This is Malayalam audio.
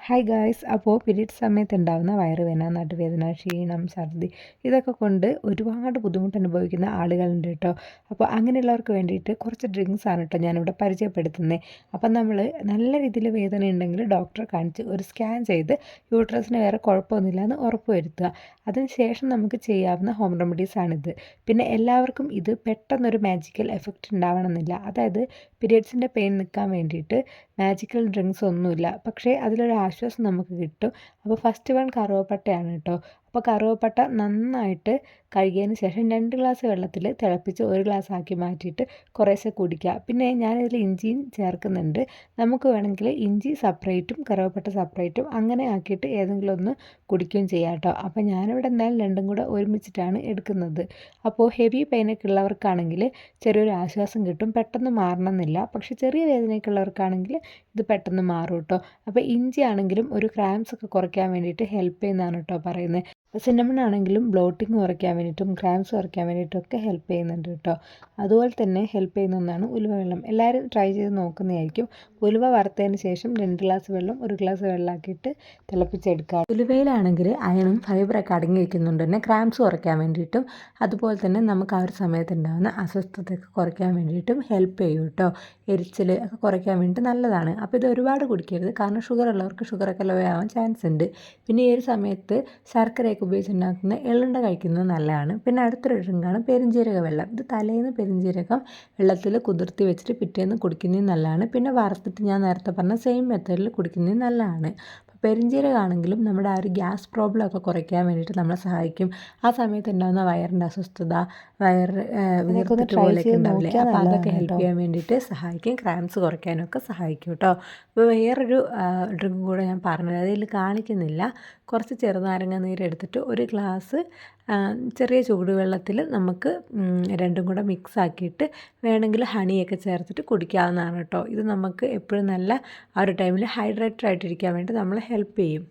Hi guys. അപ്പോൾ പീരീഡ്സ് സമയത്ത് ഉണ്ടാകുന്ന വയറുവേദന, നടുവേദന, ക്ഷീണം, ഛർദി ഇതൊക്കെ കൊണ്ട് ഒരുപാട് ബുദ്ധിമുട്ട് അനുഭവിക്കുന്ന ആളുകളുണ്ട് കേട്ടോ. അപ്പോൾ അങ്ങനെയുള്ളവർക്ക് വേണ്ടിയിട്ട് കുറച്ച് ഡ്രിങ്ക്സ് ആണ് കേട്ടോ ഞാനിവിടെ പരിചയപ്പെടുത്തുന്നത്. അപ്പം നമ്മൾ നല്ല രീതിയിൽ വേദന ഉണ്ടെങ്കിൽ ഡോക്ടറെ കാണിച്ച് ഒരു സ്കാൻ ചെയ്ത് യൂട്രസിന് വേറെ കുഴപ്പമൊന്നുമില്ല എന്ന് ഉറപ്പ് വരുത്തുക. അതിനുശേഷം നമുക്ക് ചെയ്യാവുന്ന ഹോം റെമഡീസാണിത്. പിന്നെ എല്ലാവർക്കും ഇത് പെട്ടെന്നൊരു മാജിക്കൽ എഫക്റ്റ് ഉണ്ടാവണമെന്നില്ല. അതായത് പീരിയഡ്സിൻ്റെ പെയിൻ നിൽക്കാൻ വേണ്ടിയിട്ട് മാജിക്കൽ ഡ്രിങ്ക്സ് ഒന്നുമില്ല. പക്ഷേ അതിലൊരു ആശ്വാസം നമുക്ക് കിട്ടും. അപ്പോൾ ഫസ്റ്റ് വൺ കറുവപ്പട്ടയാണ് കേട്ടോ. അപ്പോൾ കറുവപ്പട്ട നന്നായിട്ട് കഴുകിയതിന് ശേഷം 2 ഗ്ലാസ് വെള്ളത്തിൽ തിളപ്പിച്ച് 1 ഗ്ലാസ് ആക്കി മാറ്റിയിട്ട് കുറേശ്ശെ കുടിക്കുക. പിന്നെ ഞാനിതിൽ ഇഞ്ചിയും ചേർക്കുന്നുണ്ട്. നമുക്ക് വേണമെങ്കിൽ ഇഞ്ചി സെപ്പറേറ്റും കറുവപ്പട്ട സെപ്പറേറ്റും അങ്ങനെ ആക്കിയിട്ട് ഏതെങ്കിലും ഒന്ന് കുടിക്കുകയും ചെയ്യാം കേട്ടോ. അപ്പോൾ ഞാനിവിടെ എന്തായാലും രണ്ടും കൂടെ ഒരുമിച്ചിട്ടാണ് എടുക്കുന്നത്. അപ്പോൾ ഹെവി പെയിനൊക്കെ ഉള്ളവർക്കാണെങ്കിൽ ചെറിയൊരു ആശ്വാസം കിട്ടും. പെട്ടെന്ന് മാറണമെന്നില്ല. പക്ഷേ ചെറിയ വേദനയൊക്കെ ഉള്ളവർക്കാണെങ്കിൽ ഇത് പെട്ടെന്ന് മാറും കേട്ടോ. അപ്പോൾ ഇഞ്ചി ആണെങ്കിലും ഒരു ക്രാംസ് ഒക്കെ കുറയ്ക്കാൻ വേണ്ടിയിട്ട് ഹെൽപ്പ് ചെയ്യുന്നതാണ് കേട്ടോ പറയുന്നത്. സിന്നമൺ ആണെങ്കിലും ബ്ലോട്ടിങ് കുറയ്ക്കാൻ വേണ്ടിയിട്ടും ക്രാംസ് കുറയ്ക്കാൻ വേണ്ടിയിട്ടും ഒക്കെ ഹെൽപ്പ് ചെയ്യുന്നുണ്ട് കേട്ടോ. അതുപോലെ തന്നെ ഹെൽപ്പ് ചെയ്യുന്ന ഒന്നാണ് ഉലുവ വെള്ളം. എല്ലാവരും ട്രൈ ചെയ്ത് നോക്കുന്നതായിരിക്കും. ഉലുവ വറുത്തതിന് ശേഷം 2 ഗ്ലാസ് വെള്ളം 1 ഗ്ലാസ് വെള്ളമാക്കിയിട്ട് തിളപ്പിച്ചെടുക്കുക. ഉലുവയിലാണെങ്കിൽ അയണും ഫൈബറൊക്കെ അടങ്ങിയിരിക്കുന്നുണ്ട് തന്നെ ക്രാംസ് കുറയ്ക്കാൻ വേണ്ടിയിട്ടും അതുപോലെ തന്നെ നമുക്ക് ആ ഒരു സമയത്ത് ഉണ്ടാകുന്ന അസ്വസ്ഥതയൊക്കെ കുറയ്ക്കാൻ വേണ്ടിയിട്ടും ഹെൽപ്പ് ചെയ്യും കേട്ടോ. എരിച്ചിൽ ഒക്കെ കുറയ്ക്കാൻ വേണ്ടിയിട്ട് നല്ലതാണ്. അപ്പോൾ ഇത് ഒരുപാട് കുടിക്കരുത്, കാരണം ഷുഗർ ഉള്ളവർക്ക് ഷുഗറൊക്കെ ലോ ആവാൻ ചാൻസ് ഉണ്ട്. പിന്നെ ഈ ഒരു സമയത്ത് ശർക്കരയൊക്കെ ഉപയോഗിച്ചുണ്ടാക്കുന്ന എള്ളുണ്ട കഴിക്കുന്നത് നല്ലതാണ്. പിന്നെ അടുത്തൊരു ഡ്രിങ്കാണ് പെരുംജീരക വെള്ളം. ഇത് തലേന്ന് പെരുംജീരകം വെള്ളത്തിൽ കുതിർത്തി വെച്ചിട്ട് പിറ്റേന്ന് കുടിക്കുന്നതും നല്ലതാണ്. പിന്നെ വറുത്തിട്ട് ഞാൻ നേരത്തെ പറഞ്ഞ സെയിം മെത്തേഡിൽ കുടിക്കുന്നതും നല്ലതാണ്. പെരുംജീരകമാണെങ്കിലും നമ്മുടെ ആ ഒരു ഗ്യാസ് പ്രോബ്ലം ഒക്കെ കുറയ്ക്കാൻ വേണ്ടിയിട്ട് നമ്മളെ സഹായിക്കും. ആ സമയത്ത് ഉണ്ടാകുന്ന വയറിൻ്റെ അസ്വസ്ഥത, വീർത്തിട്ട് പോലെയൊക്കെ ഉണ്ടാവില്ലേ, അപ്പോൾ അതൊക്കെ ഹെൽപ്പ് ചെയ്യാൻ വേണ്ടിയിട്ട് സഹായിക്കും. ക്രാംസ് കുറയ്ക്കാനൊക്കെ സഹായിക്കും കേട്ടോ. അപ്പോൾ വേറൊരു ഡ്രിങ്ക് കൂടെ ഞാൻ പറഞ്ഞത് അതിൽ കാണിക്കുന്നില്ല. കുറച്ച് ചെറുനാരങ്ങ നീരെടുത്തിട്ട് 1 ഗ്ലാസ് ചെറിയ ചൂടുവെള്ളത്തിൽ നമുക്ക് രണ്ടും കൂടെ മിക്സ് ആക്കിയിട്ട് വേണമെങ്കിൽ ഹണിയൊക്കെ ചേർത്തിട്ട് കുടിക്കാവുന്നതാണ് കേട്ടോ. ഇത് നമുക്ക് എപ്പോഴും നല്ല ആ ഒരു ടൈമിൽ ഹൈഡ്രേറ്റഡ് ആയിട്ടിരിക്കാൻ വേണ്ടി നമ്മളെ ഹെൽപ്പ് ചെയ്യും.